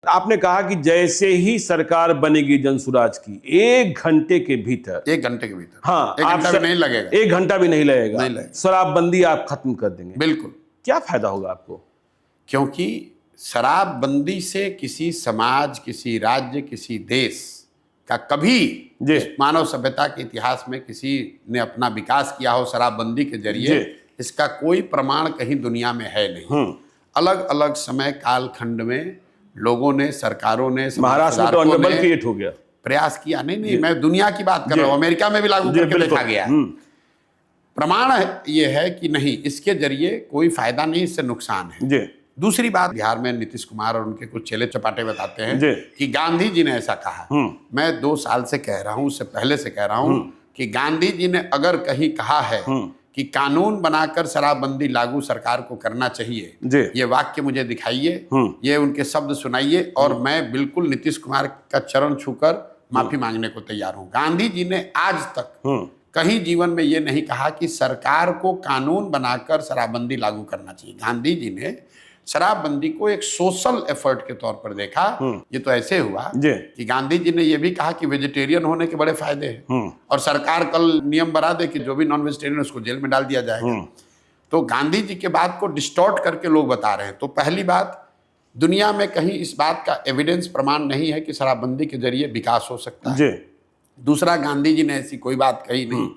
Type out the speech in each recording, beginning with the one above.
आपने कहा कि जैसे ही सरकार बनेगी जनसुराज की 1 घंटे के भीतर, 1 घंटे के भीतर, हाँ, 1 घंटा भी नहीं लगेगा, 1 घंटा भी नहीं लगेगा, नहीं लगेगा। शराबबंदी आप खत्म कर देंगे। बिल्कुल। क्या फायदा होगा आपको? क्योंकि शराबबंदी से किसी समाज, किसी राज्य, किसी देश का कभी मानव सभ्यता के इतिहास में किसी ने अपना विकास किया हो शराबबंदी के जरिए, इसका कोई प्रमाण कहीं दुनिया में है नहीं। अलग अलग समय कालखंड में लोगों ने, सरकारों ने, महाराष्ट्र में तो अंडरबल क्रिएट हो गया, प्रयास किया। नहीं, मैं दुनिया की बात कर रहा हूं, अमेरिका में भी लागू करके देखा गया है। प्रमाण ये है कि नहीं, इसके जरिए कोई फायदा नहीं, इससे नुकसान है। दूसरी बात, बिहार में नीतीश कुमार और उनके कुछ चेले चपाटे बताते हैं कि गांधी जी ने ऐसा कहा। मैं 2 साल से कह रहा हूं, उससे पहले से कह रहा हूं कि गांधी जी ने अगर कहीं कहा है कि कानून बनाकर शराबबंदी लागू सरकार को करना चाहिए, ये वाक्य मुझे दिखाइए, ये उनके शब्द सुनाइए, और मैं बिल्कुल नीतीश कुमार का चरण छूकर माफी मांगने को तैयार हूं। गांधी जी ने आज तक कहीं जीवन में ये नहीं कहा कि सरकार को कानून बनाकर शराबबंदी लागू करना चाहिए। गांधी जी ने शराबबंदी को एक सोशल एफर्ट के तौर पर देखा। ये तो ऐसे हुआ कि गांधी जी ने यह भी कहा कि वेजिटेरियन होने के बड़े फायदे हैं, और सरकार कल नियम बना दे कि जो भी नॉन वेजिटेरियन उसको जेल में डाल दिया जाएगा। तो गांधी जी के बात को डिस्टॉर्ट करके लोग बता रहे हैं। तो पहली बात, दुनिया में कहीं इस बात का एविडेंस, प्रमाण नहीं है कि शराबबंदी के जरिए विकास हो सकता है। दूसरा, गांधी जी ने ऐसी कोई बात कही नहीं।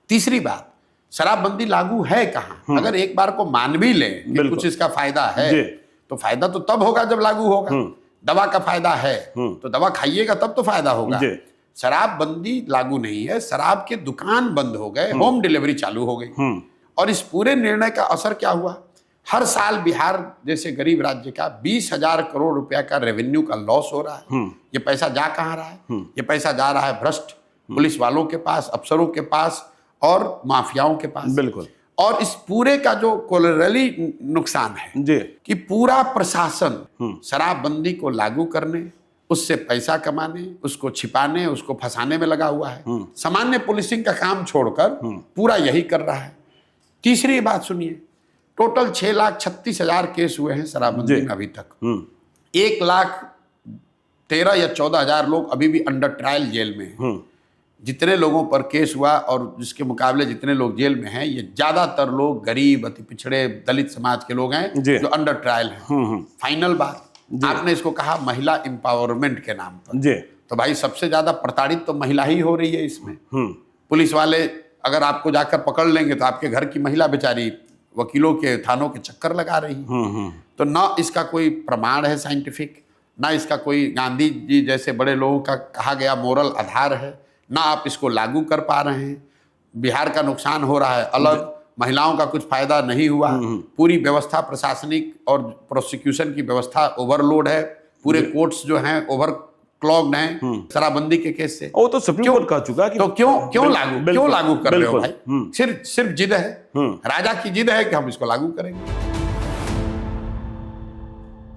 तीसरी बात, शराबबंदी लागू है कहाँ? अगर एक बार को मान भी ले कि कुछ इसका फायदा है, तो फायदा तो तब होगा जब लागू होगा। दवा का फायदा है तो दवा खाइएगा तब तो फायदा होगा। शराबबंदी लागू नहीं है, शराब के दुकान बंद हो गए, होम डिलीवरी चालू हो गई। और इस पूरे निर्णय का असर क्या हुआ? हर साल बिहार जैसे गरीब राज्य का 20,000 करोड़ रुपया का रेवेन्यू का लॉस हो रहा है। ये पैसा जा कहाँ रहा है? ये पैसा जा रहा है भ्रष्ट पुलिस वालों के पास, अफसरों के पास और माफियाओं के पास। बिल्कुल। और इस पूरे का जो कोलैटरली नुकसान है कि पूरा प्रशासन शराबबंदी को लागू करने, उससे पैसा कमाने, उसको छिपाने, उसको फंसाने में लगा हुआ है। सामान्य पुलिसिंग का काम छोड़कर पूरा यही कर रहा है। तीसरी बात सुनिए, टोटल 6,36,000 केस हुए हैं शराबबंदी में अभी तक। 1,13,000 या 14,000 लोग अभी भी अंडर ट्रायल जेल में हैं। जितने लोगों पर केस हुआ और जिसके मुकाबले जितने लोग जेल में हैं, ये ज्यादातर लोग गरीब, अति पिछड़े, दलित समाज के लोग हैं जो अंडर ट्रायल हैं। फाइनल बात, आपने इसको कहा महिला एम्पावरमेंट के नाम पर, तो भाई सबसे ज्यादा प्रताड़ित तो महिला ही हो रही है इसमें। पुलिस वाले अगर आपको जाकर पकड़ लेंगे तो आपके घर की महिला बेचारी वकीलों के, थानों के चक्कर लगा रही है। तो ना इसका कोई प्रमाण है साइंटिफिक, ना इसका कोई गांधी जी जैसे बड़े लोगों का कहा गया मोरल आधार है, ना आप इसको लागू कर पा रहे हैं। बिहार का नुकसान हो रहा है अलग, महिलाओं का कुछ फायदा नहीं हुआ। पूरी व्यवस्था, प्रशासनिक और प्रोसिक्यूशन की व्यवस्था ओवरलोड है। पूरे कोर्ट्स जो हैं ओवर क्लॉग्ड हैं शराबबंदी के केस से। वो तो सुप्रीम कोर्ट कह चुका कि तो क्यों लागू कर रहे हो भाई? सिर्फ जिद है, राजा की जिद है कि हम इसको लागू करेंगे।